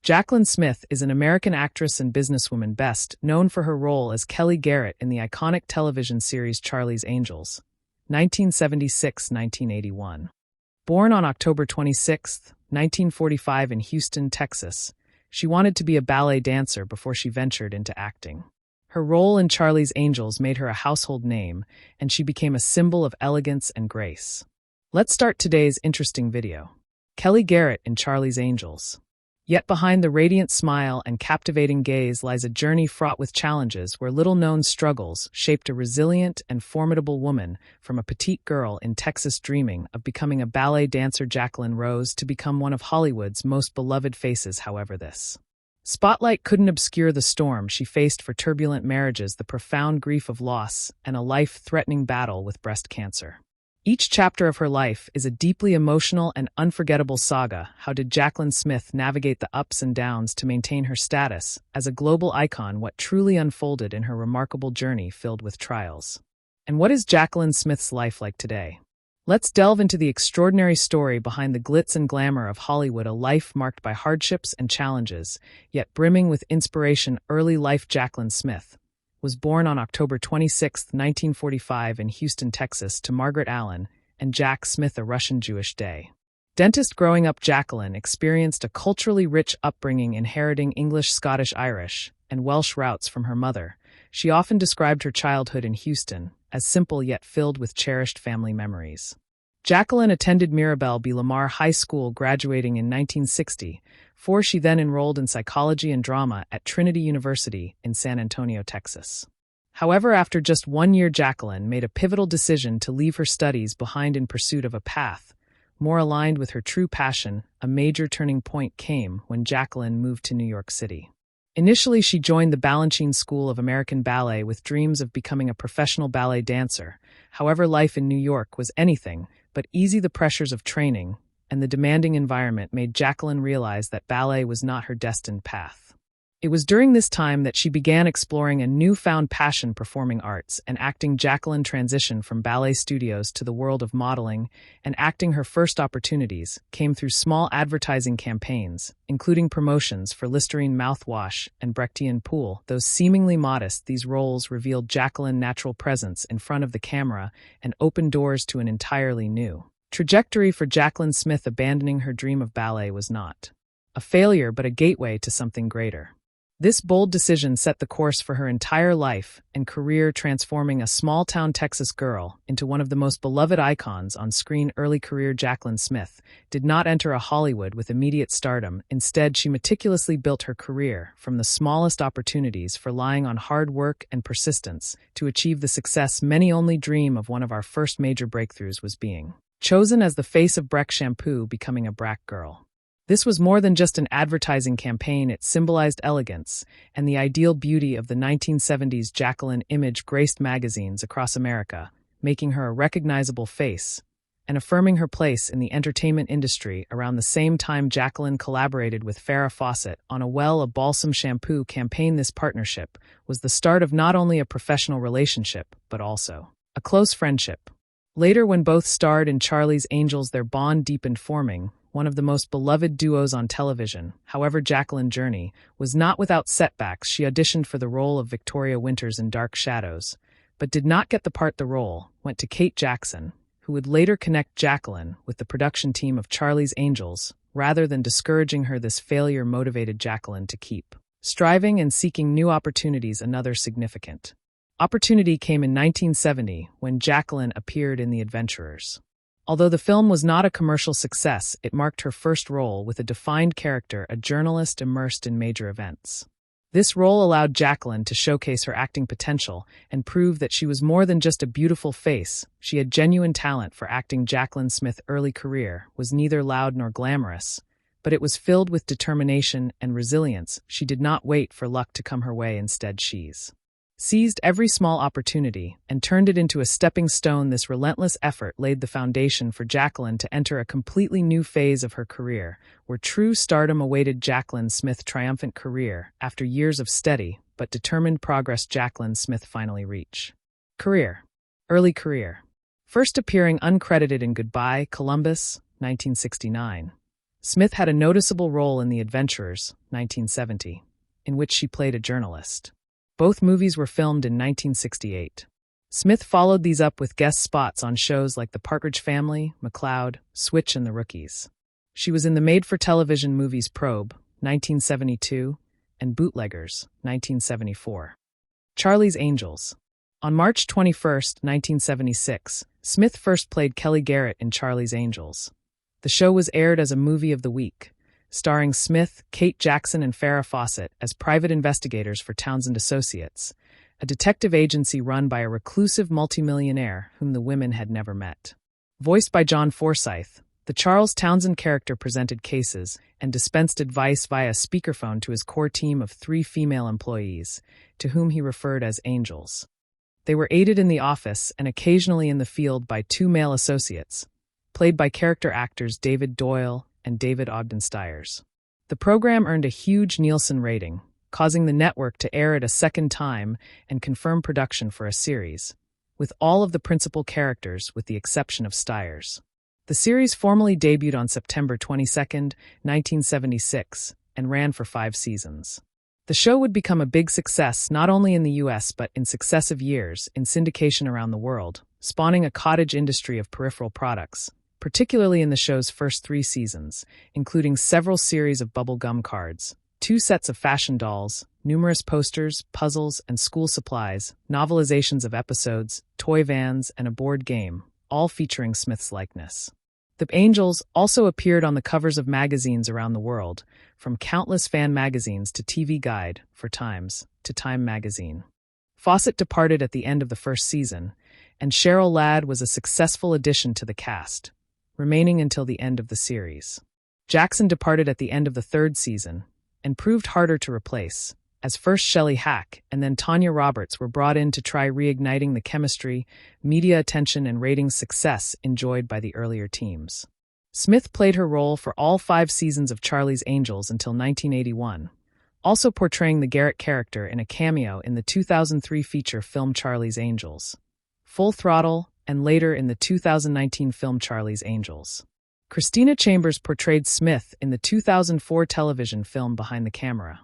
Jaclyn Smith is an American actress and businesswoman best known for her role as Kelly Garrett in the iconic television series Charlie's Angels, 1976-1981. Born on October 26, 1945 in Houston, Texas, she wanted to be a ballet dancer before she ventured into acting. Her role in Charlie's Angels made her a household name, and she became a symbol of elegance and grace. Let's start today's interesting video. Kelly Garrett in Charlie's Angels. Yet behind the radiant smile and captivating gaze lies a journey fraught with challenges where little-known struggles shaped a resilient and formidable woman from a petite girl in Texas dreaming of becoming a ballet dancer. Jaclyn rose to become one of Hollywood's most beloved faces. However, this spotlight couldn't obscure the storm she faced for turbulent marriages, the profound grief of loss, and a life-threatening battle with breast cancer. Each chapter of her life is a deeply emotional and unforgettable saga. How did Jaclyn Smith navigate the ups and downs to maintain her status as a global icon? What truly unfolded in her remarkable journey filled with trials? And what is Jaclyn Smith's life like today? Let's delve into the extraordinary story behind the glitz and glamour of Hollywood, a life marked by hardships and challenges, yet brimming with inspiration. Early life. Jaclyn Smith was born on October 26, 1945 in Houston, Texas, to Margaret Allen and Jack Smith, a Russian Jewish dentist. Growing up, Jaclyn experienced a culturally rich upbringing, inheriting English, Scottish, Irish, and Welsh roots from her mother. She often described her childhood in Houston as simple yet filled with cherished family memories. Jaclyn attended Mirabel B. Lamar High School, graduating in 1960, for she then enrolled in psychology and drama at Trinity University in San Antonio, Texas. However, after just 1 year, Jaclyn made a pivotal decision to leave her studies behind in pursuit of a path more aligned with her true passion. A major turning point came when Jaclyn moved to New York City. Initially, she joined the Balanchine School of American Ballet with dreams of becoming a professional ballet dancer. However, life in New York was anything but easy. The pressures of training and the demanding environment made Jaclyn realize that ballet was not her destined path. It was during this time that she began exploring a newfound passion, performing arts and acting. Jaclyn transitioned from ballet studios to the world of modeling and acting. Her first opportunities came through small advertising campaigns, including promotions for Listerine mouthwash and Brechtian pool. Though seemingly modest, these roles revealed Jaclyn's natural presence in front of the camera and opened doors to an entirely new trajectory for Jaclyn Smith. Abandoning her dream of ballet was not a failure but a gateway to something greater. This bold decision set the course for her entire life and career, transforming a small-town Texas girl into one of the most beloved icons on screen. Early career. Jaclyn Smith did not enter a Hollywood with immediate stardom. Instead, she meticulously built her career from the smallest opportunities, relying on hard work and persistence to achieve the success many only dream of. One of our first major breakthroughs was being chosen as the face of Breck shampoo, becoming a Brack girl. This was more than just an advertising campaign. It symbolized elegance and the ideal beauty of the 1970s. Jaclyn image graced magazines across America, making her a recognizable face and affirming her place in the entertainment industry. Around the same time, Jaclyn collaborated with Farrah Fawcett on a Balsam shampoo campaign. This partnership was the start of not only a professional relationship, but also a close friendship. Later, when both starred in Charlie's Angels, their bond deepened, forming one of the most beloved duos on television. However, Jaclyn's journey was not without setbacks. She auditioned for the role of Victoria Winters in Dark Shadows, but did not get the part. The role went to Kate Jackson, who would later connect Jaclyn with the production team of Charlie's Angels. Rather than discouraging her, this failure motivated Jaclyn to keep striving and seeking new opportunities. Another significant opportunity came in 1970 when Jaclyn appeared in The Adventurers. Although the film was not a commercial success, it marked her first role with a defined character, a journalist immersed in major events. This role allowed Jaclyn to showcase her acting potential and prove that she was more than just a beautiful face. She had genuine talent for acting. Jaclyn Smith's early career was neither loud nor glamorous, but it was filled with determination and resilience. She did not wait for luck to come her way. Instead, she seized every small opportunity and turned it into a stepping stone. This relentless effort laid the foundation for Jaclyn to enter a completely new phase of her career, where true stardom awaited. Jaclyn Smith's triumphant career. After years of steady but determined progress, Jaclyn Smith finally reached early career. First appearing uncredited in Goodbye, Columbus, 1969. Smith had a noticeable role in The Adventurers, 1970, in which she played a journalist. Both movies were filmed in 1968. Smith followed these up with guest spots on shows like The Partridge Family, McCloud, Switch, and The Rookies. She was in the made-for-television movies Probe, 1972, and Bootleggers, 1974. Charlie's Angels. On March 21, 1976, Smith first played Kelly Garrett in Charlie's Angels. The show was aired as a movie of the week, starring Smith, Kate Jackson, and Farrah Fawcett as private investigators for Townsend Associates, a detective agency run by a reclusive multimillionaire whom the women had never met. Voiced by John Forsythe, the Charles Townsend character presented cases and dispensed advice via speakerphone to his core team of 3 female employees, to whom he referred as angels. They were aided in the office and occasionally in the field by 2 male associates, played by character actors David Doyle and David Ogden Stiers. The program earned a huge Nielsen rating, causing the network to air it a second time and confirm production for a series, with all of the principal characters with the exception of Stiers. The series formally debuted on September 22, 1976, and ran for 5 seasons. The show would become a big success not only in the US but in successive years in syndication around the world, spawning a cottage industry of peripheral products, particularly in the show's first 3 seasons, including several series of bubble gum cards, 2 sets of fashion dolls, numerous posters, puzzles, and school supplies, novelizations of episodes, toy vans, and a board game, all featuring Smith's likeness. The Angels also appeared on the covers of magazines around the world, from countless fan magazines to TV Guide, for Times, to Time magazine. Fawcett departed at the end of the first season, and Cheryl Ladd was a successful addition to the cast, remaining until the end of the series. Jackson departed at the end of the 3rd season, and proved harder to replace, as first Shelley Hack and then Tanya Roberts were brought in to try reigniting the chemistry, media attention, and ratings success enjoyed by the earlier teams. Smith played her role for all 5 seasons of Charlie's Angels until 1981, also portraying the Garrett character in a cameo in the 2003 feature film Charlie's Angels, Full Throttle, and later in the 2019 film Charlie's Angels. Christina Chambers portrayed Smith in the 2004 television film Behind the Camera,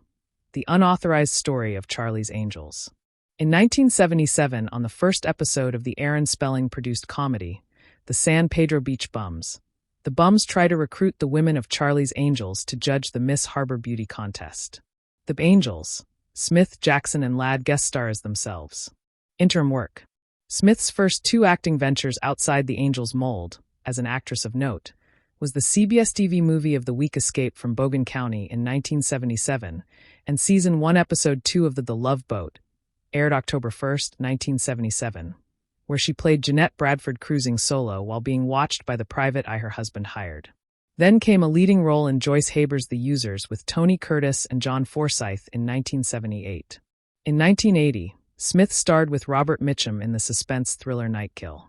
The Unauthorized Story of Charlie's Angels. In 1977, on the first episode of the Aaron Spelling-produced comedy, The San Pedro Beach Bums, the bums try to recruit the women of Charlie's Angels to judge the Miss Harbor Beauty Contest. The Angels, Smith, Jackson, and Ladd guest star as themselves. Interim work. Smith's first 2 acting ventures outside the Angels mold, as an actress of note, was the CBS TV movie of the week Escape from Bogan County in 1977, and Season 1 Episode 2 of The Love Boat, aired October 1, 1977, where she played Jeanette Bradford cruising solo while being watched by the private eye her husband hired. Then came a leading role in Joyce Haber's The Users with Tony Curtis and John Forsythe in 1978. In 1980, Smith starred with Robert Mitchum in the suspense thriller Nightkill.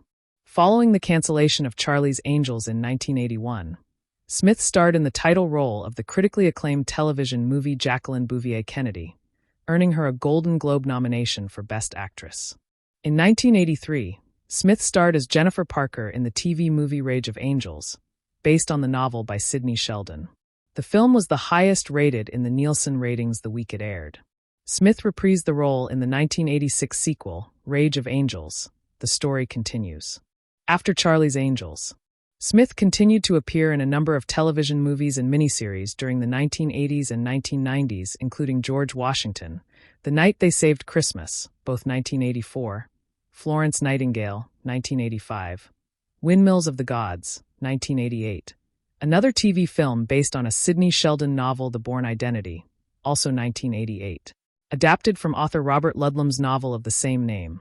Following the cancellation of Charlie's Angels in 1981, Smith starred in the title role of the critically acclaimed television movie Jacqueline Bouvier Kennedy, earning her a Golden Globe nomination for Best Actress. In 1983, Smith starred as Jennifer Parker in the TV movie Rage of Angels, based on the novel by Sidney Sheldon. The film was the highest rated in the Nielsen ratings the week it aired. Smith reprised the role in the 1986 sequel, Rage of Angels. The story continues. After Charlie's Angels, Smith continued to appear in a number of television movies and miniseries during the 1980s and 1990s, including George Washington, The Night They Saved Christmas, both 1984, Florence Nightingale, 1985, Windmills of the Gods, 1988, another TV film based on a Sidney Sheldon novel The Bourne Identity, also 1988, adapted from author Robert Ludlum's novel of the same name,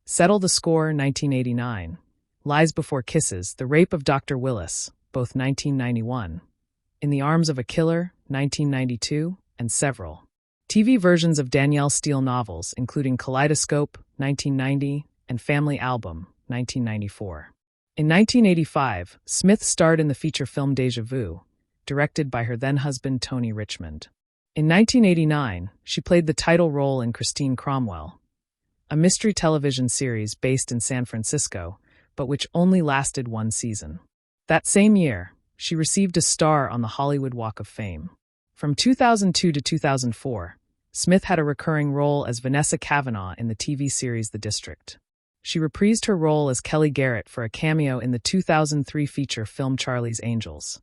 Settle the Score, 1989, Lies Before Kisses, The Rape of Dr. Willis, both 1991, In the Arms of a Killer, 1992, and several TV versions of Danielle Steele novels, including Kaleidoscope, 1990, and Family Album, 1994. In 1985, Smith starred in the feature film Deja Vu, directed by her then-husband Tony Richmond. In 1989, she played the title role in Christine Cromwell, a mystery television series based in San Francisco, but which only lasted 1 season. That same year, She received a star on the Hollywood Walk of Fame. From 2002 to 2004, Smith had a recurring role as Vanessa Kavanaugh in the TV series The District. She reprised her role as Kelly Garrett for a cameo in the 2003 feature film Charlie's Angels.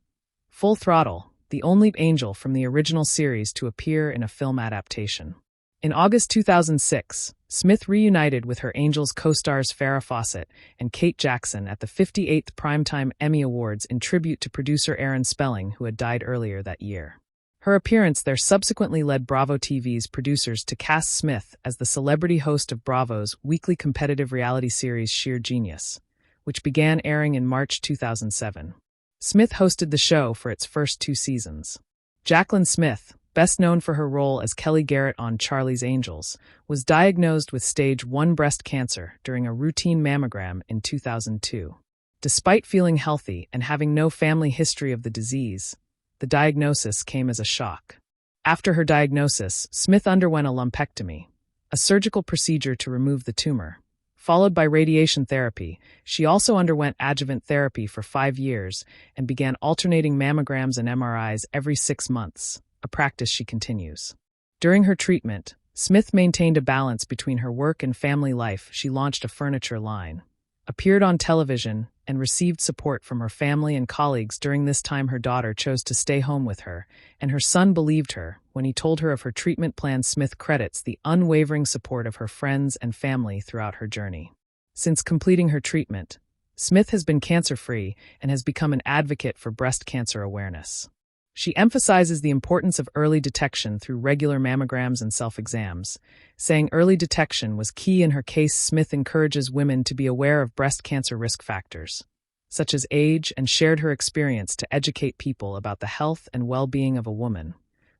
Full Throttle, the only angel from the original series to appear in a film adaptation. In August 2006, Smith reunited with her Angels co-stars Farrah Fawcett and Kate Jackson at the 58th Primetime Emmy Awards in tribute to producer Aaron Spelling, who had died earlier that year. Her appearance there subsequently led Bravo TV's producers to cast Smith as the celebrity host of Bravo's weekly competitive reality series Sheer Genius, which began airing in March 2007. Smith hosted the show for its first 2 seasons. Jaclyn Smith, best known for her role as Kelly Garrett on Charlie's Angels, was diagnosed with stage 1 breast cancer during a routine mammogram in 2002. Despite feeling healthy and having no family history of the disease, the diagnosis came as a shock. After her diagnosis, Smith underwent a lumpectomy, a surgical procedure to remove the tumor. Followed by radiation therapy, she also underwent adjuvant therapy for 5 years and began alternating mammograms and MRIs every 6 months, a practice she continues. During her treatment, Smith maintained a balance between her work and family life. She launched a furniture line, appeared on television, and received support from her family and colleagues. During this time, her daughter chose to stay home with her, and her son believed her when he told her of her treatment plan. Smith credits the unwavering support of her friends and family throughout her journey. Since completing her treatment, Smith has been cancer-free and has become an advocate for breast cancer awareness. She emphasizes the importance of early detection through regular mammograms and self-exams, saying early detection was key in her case. Smith encourages women to be aware of breast cancer risk factors, such as age, and shared her experience to educate people about the health and well-being of a woman,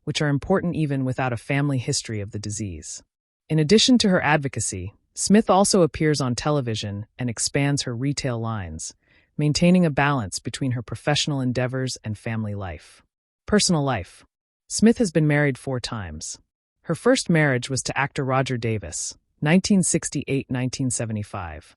which are important even without a family history of the disease. In addition to her advocacy, Smith also appears on television and expands her retail lines, maintaining a balance between her professional endeavors and family life. Personal life. Smith has been married 4 times. Her first marriage was to actor Roger Davis, 1968-1975.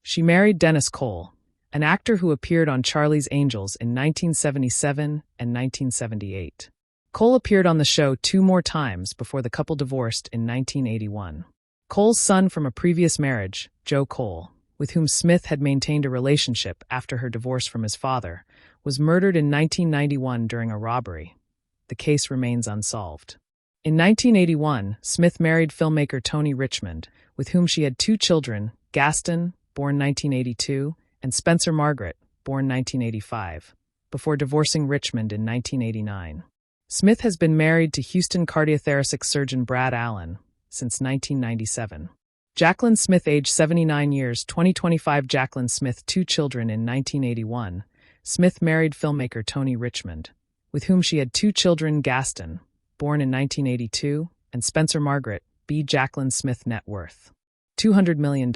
She married Dennis Cole, an actor who appeared on Charlie's Angels in 1977 and 1978. Cole appeared on the show 2 more times before the couple divorced in 1981. Cole's son from a previous marriage, Joe Cole, with whom Smith had maintained a relationship after her divorce from his father, was murdered in 1991 during a robbery. The case remains unsolved. In 1981, Smith married filmmaker Tony Richmond, with whom she had 2 children, Gaston, born 1982, and Spencer Margaret, born 1985, before divorcing Richmond in 1989. Smith has been married to Houston cardiothoracic surgeon Brad Allen since 1997. Jaclyn Smith, age 79 years, 2025. Jaclyn Smith, 2 children. In 1981, Smith married filmmaker Tony Richmond, with whom she had 2 children, Gaston, born in 1982, and Spencer Margaret, b. Jaclyn Smith. Net worth $200 million.